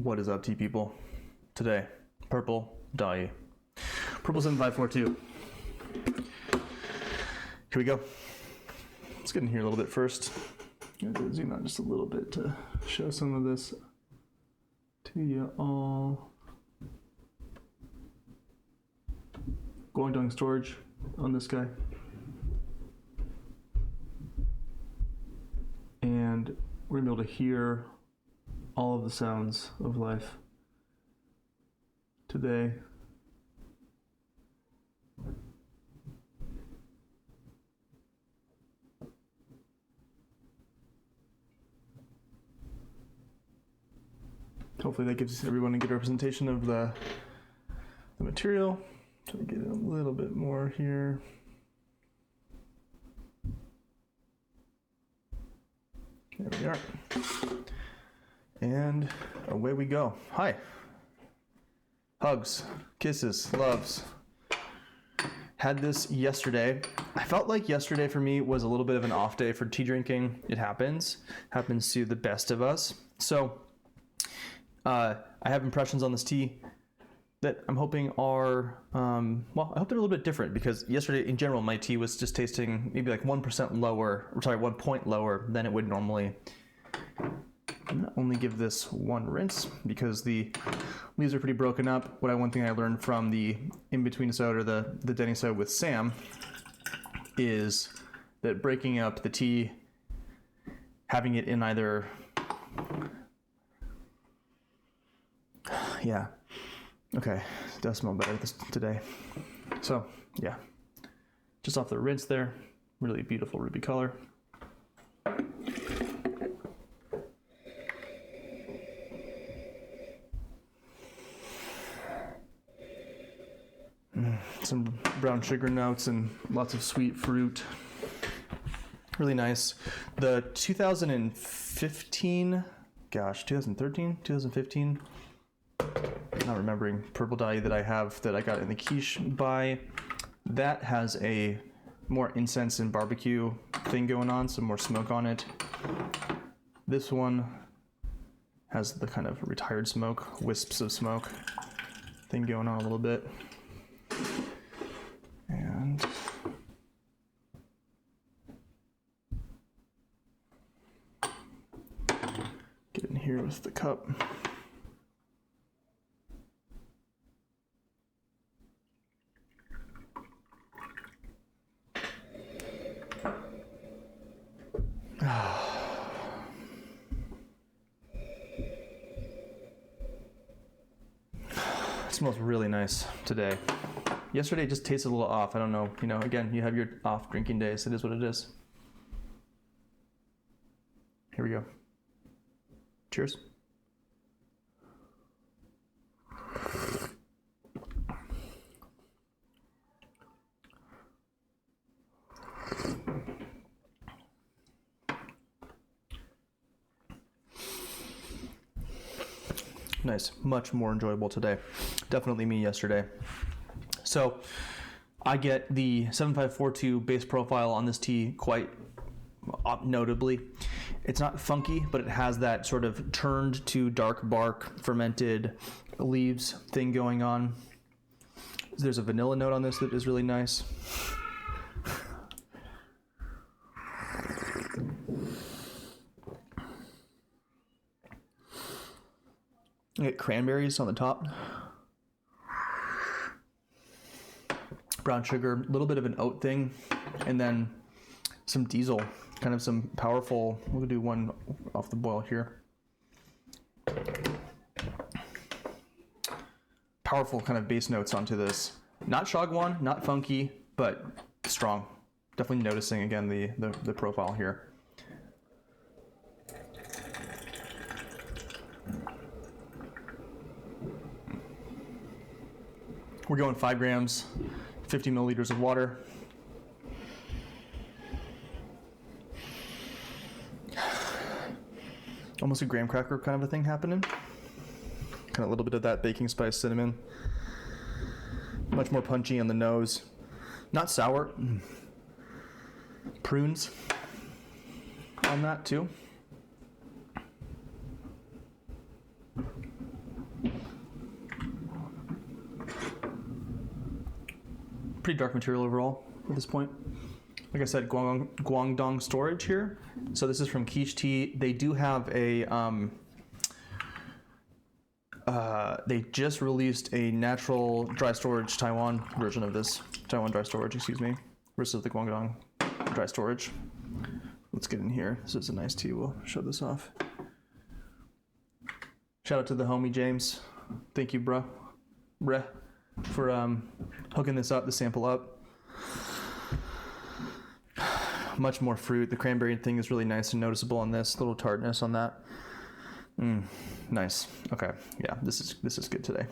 What is up, tea people? Today, purple Dayi. Purple 7542. Here we go. Let's get in here a little bit first. I'm going to zoom out just a little bit to show some of this to you all. Guangdong storage on this guy. And we're going to be able to hear all of the sounds of life today. Hopefully that gives everyone a good representation of the material. Try to get it a little bit more here. There we are. And away we go. Hi. Hugs, kisses, loves. Had this yesterday. I felt like yesterday for me was a little bit of an off day for tea drinking. It happens to the best of us. So I have impressions on this tea that I'm hoping are, well, I hope they're a little bit different, because yesterday in general my tea was just tasting maybe like 1% lower, or sorry, 1 point lower than it would normally. I'm gonna only give this one rinse because the leaves are pretty broken up. One thing I learned from the in-between-sode, or the Dennysodes with Sam, is that breaking up the tea, having it in either, yeah, okay, it does smell better today. So yeah, just off the rinse there, really beautiful ruby color. Some brown sugar notes and lots of sweet fruit. Really nice. The 2015, 2015, not remembering, purple dye that I have that I got in the quiche buy, that has a more incense and barbecue thing going on, some more smoke on it. This one has the kind of retired smoke, wisps of smoke thing going on a little bit. And get in here with the cup. It smells really nice today. Yesterday it just tasted a little off. I don't know, again, you have your off drinking days. It is what it is. Here we go. Cheers. Nice, much more enjoyable today. Definitely me yesterday. So I get the 7542 base profile on this tea quite notably. It's not funky, but it has that sort of turned to dark bark fermented leaves thing going on. There's a vanilla note on this that is really nice. I get cranberries on the top. Brown sugar, a little bit of an oat thing, and then some diesel, kind of some powerful, we'll do one off the boil here. Powerful kind of base notes onto this. Not shagwan, not funky, but strong. Definitely noticing again the profile here. We're going 5 grams. 50 milliliters of water. Almost a graham cracker kind of a thing happening. Kind of a little bit of that baking spice cinnamon. Much more punchy on the nose. Not sour. Prunes on that too. pretty dark material overall at this point. Like I said, Guangdong storage here. So this is from Quiche Tea. They do have a, they just released a natural dry storage Taiwan version of this. Taiwan dry storage, excuse me, versus the Guangdong dry storage. Let's get in here. This is a nice tea. We'll show this off. Shout out to the homie James. Thank you, bruh, for hooking this up, the sample up. Much more fruit. The cranberry thing is really nice and noticeable on this. A little tartness on that. Nice. Okay. Yeah, this is good today.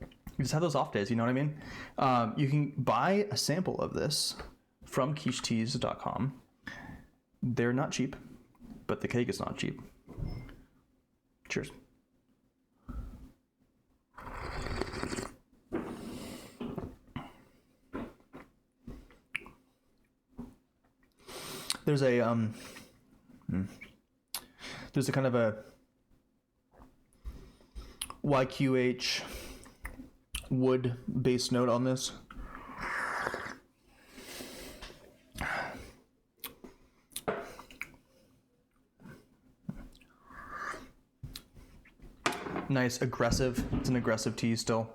You just have those off days, you know what I mean? You can buy a sample of this from quicheteas.com. They're not cheap, but the cake is not cheap. Cheers. There's a kind of a YQH wood based note on this. Nice, aggressive. It's an aggressive tea still.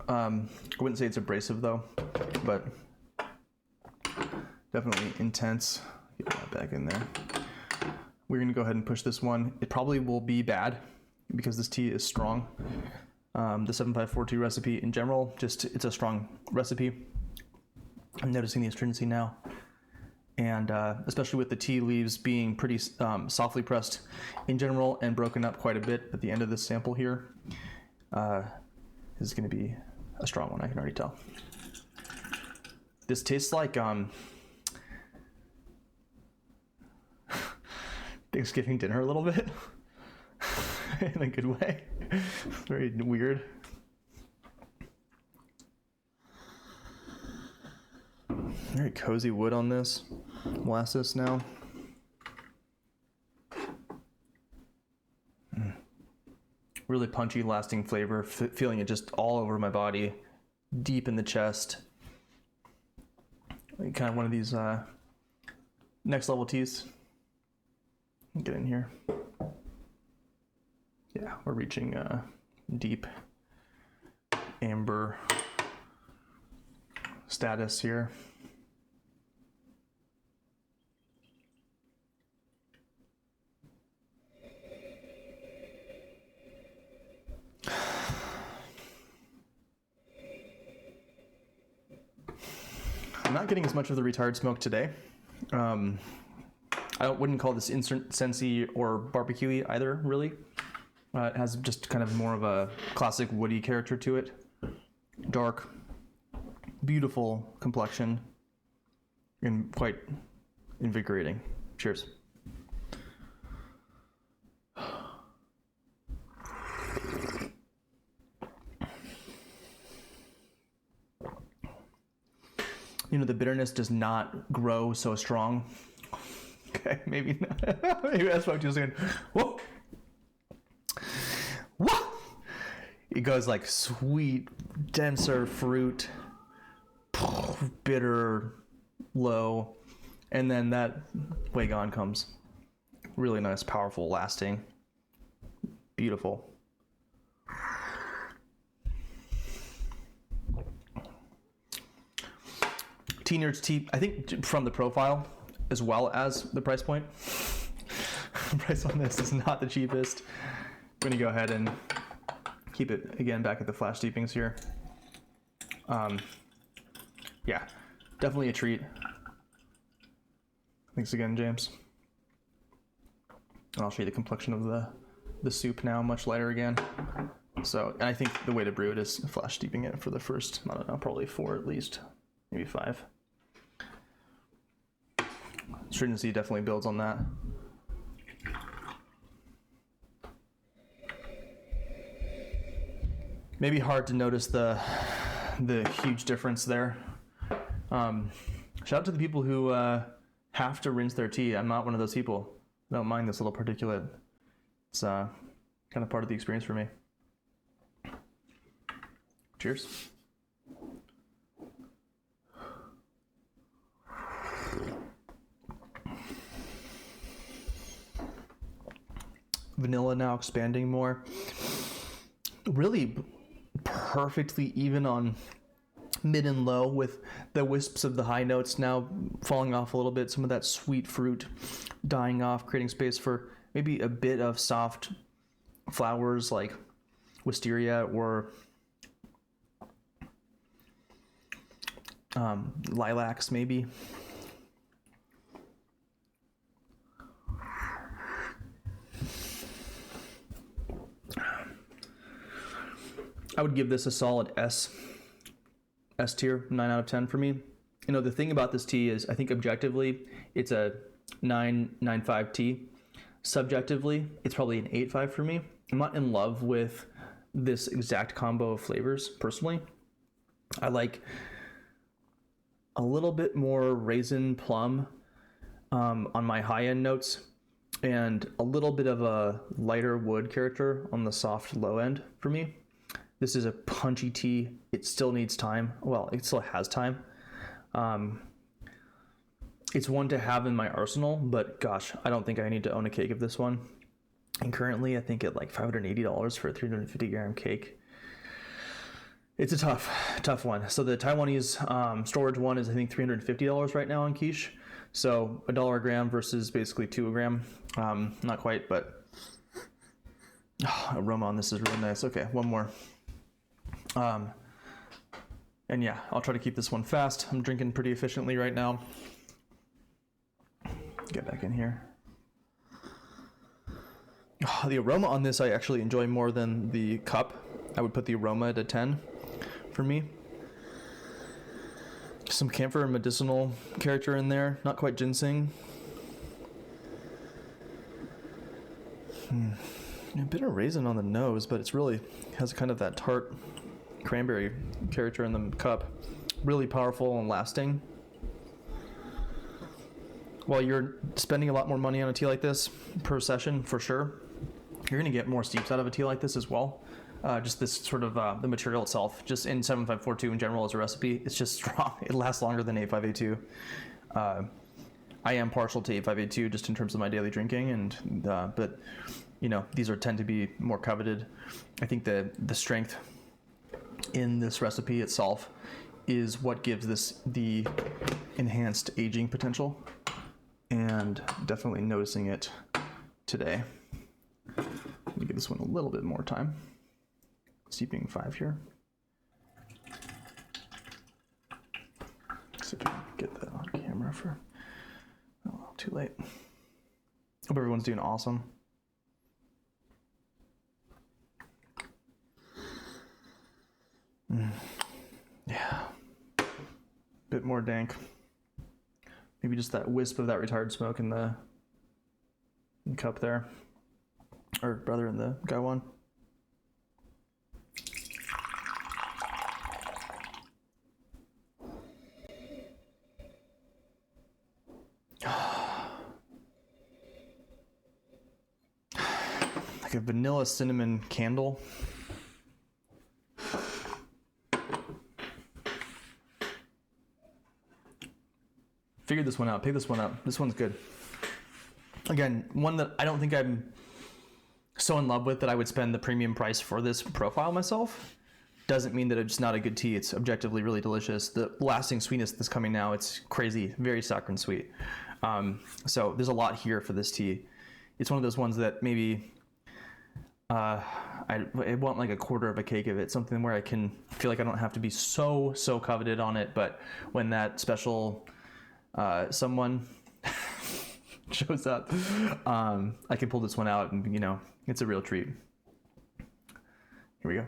I wouldn't say it's abrasive though, but definitely intense. Get that back in there. We're gonna go ahead and push this one. It probably will be bad because this tea is strong. The 7542 recipe in general, it's a strong recipe. I'm noticing the astringency now. And especially with the tea leaves being pretty softly pressed in general and broken up quite a bit at the end of this sample here, this is going to be a strong one, I can already tell. This tastes like Thanksgiving dinner a little bit, in a good way. Very weird. Very cozy wood on this. Molasses now. Really punchy, lasting flavor. Feeling it just all over my body, deep in the chest. Kind of one of these next level teas. Get in here. Yeah, we're reaching deep amber status here. I'm not getting as much of the retired smoke today. I wouldn't call this instant sensey or barbecue-y either, really. It has just kind of more of a classic woody character to it. Dark, beautiful complexion, and quite invigorating. Cheers. You know, the bitterness does not grow so strong. Okay, maybe not. Maybe that's what I'm just saying. Whoa! Whoa! It goes like sweet, denser fruit, bitter, low, and then that way gone comes. Really nice, powerful, lasting, beautiful. Tea Nerds Tea, I think from the profile as well as the price point. The price on this is not the cheapest. I'm gonna go ahead and keep it again back at the flash steepings here. Yeah, definitely a treat. Thanks again, James. And I'll show you the complexion of the soup now, much lighter again. So, and I think the way to brew it is flash steeping it for the first, I don't know, probably 4 at least, maybe 5. Stringency definitely builds on that. Maybe hard to notice the huge difference there. Shout out to the people who have to rinse their tea. I'm not one of those people. I don't mind this little particulate. It's kind of part of the experience for me. Cheers. vanilla now expanding more. Really perfectly even on mid and low, with the wisps of the high notes now falling off a little bit. Some of that sweet fruit dying off, creating space for maybe a bit of soft flowers like wisteria or lilacs maybe. I would give this a solid S tier, 9 out of 10 for me. You know, the thing about this tea is I think objectively it's a 9.95 tea. Subjectively, it's probably an 8.5 for me. I'm not in love with this exact combo of flavors personally. I like a little bit more raisin plum on my high-end notes, and a little bit of a lighter wood character on the soft low end for me. This is a punchy tea. It still needs time. Well, it still has time. It's one to have in my arsenal, but gosh, I don't think I need to own a cake of this one. And currently, I think at like $580 for a 350 gram cake. It's a tough one. So the Taiwanese storage one is I think $350 right now on quiche. So $1 a gram versus basically $2 a gram. Not quite, but aroma on this is really nice. Okay, one more. And yeah, I'll try to keep this one fast. I'm drinking pretty efficiently right now. Get back in here. The aroma on this I actually enjoy more than the cup. I would put the aroma at a 10 for me. Some camphor and medicinal character in there. Not quite ginseng. A bit of raisin on the nose, but it's really has kind of that tart cranberry character in the cup. Really powerful and lasting. While you're spending a lot more money on a tea like this per session, for sure, you're going to get more steeps out of a tea like this as well. Just this sort of the material itself, just in 7542 in general as a recipe, it's just strong. It lasts longer than 8582. I am partial to 8582 just in terms of my daily drinking, and but you know, these tend to be more coveted. I think the strength in this recipe itself is what gives this the enhanced aging potential, and definitely noticing it today. Let me give this one a little bit more time. Steeping 5 here. See if I can get that on camera for, oh, too late. Hope everyone's doing awesome. Yeah, bit more dank. Maybe just that wisp of that retired smoke in the cup there, or rather in the guy one. Like a vanilla cinnamon candle. Figured this one out. Pick this one up. This one's good. Again, one that I don't think I'm so in love with that I would spend the premium price for this profile myself. Doesn't mean that it's not a good tea. It's objectively really delicious. The lasting sweetness that's coming now, it's crazy. Very saccharine sweet. So there's a lot here for this tea. It's one of those ones that maybe I want like a quarter of a cake of it. Something where I can feel like I don't have to be so coveted on it. But when that special someone shows up, I can pull this one out, and you know, it's a real treat. Here we go.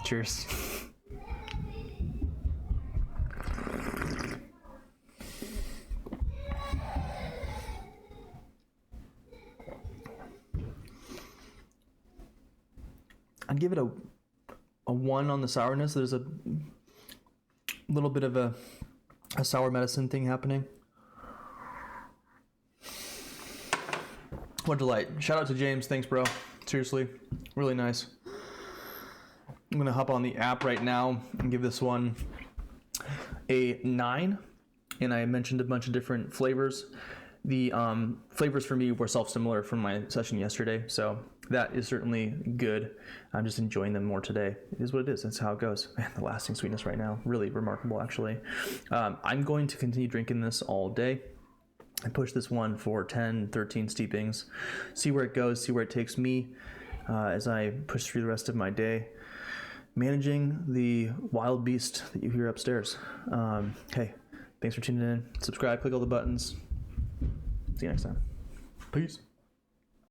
Cheers. I'd give it a 1 on the sourness. There's a little bit of a sour medicine thing happening. What a delight. Shout out to James. Thanks, bro. Seriously, really nice. I'm going to hop on the app right now and give this one a 9 and I mentioned a bunch of different flavors. The flavors for me were self-similar from my session yesterday, so that is certainly good. I'm just enjoying them more today. It is what it is. That's how it goes. Man, the lasting sweetness right now, really remarkable, actually. I'm going to continue drinking this all day. I push this one for 10, 13 steepings, see where it goes, see where it takes me as I push through the rest of my day, managing the wild beast that you hear upstairs. Hey, thanks for tuning in. Subscribe, click all the buttons. See you next time. Peace.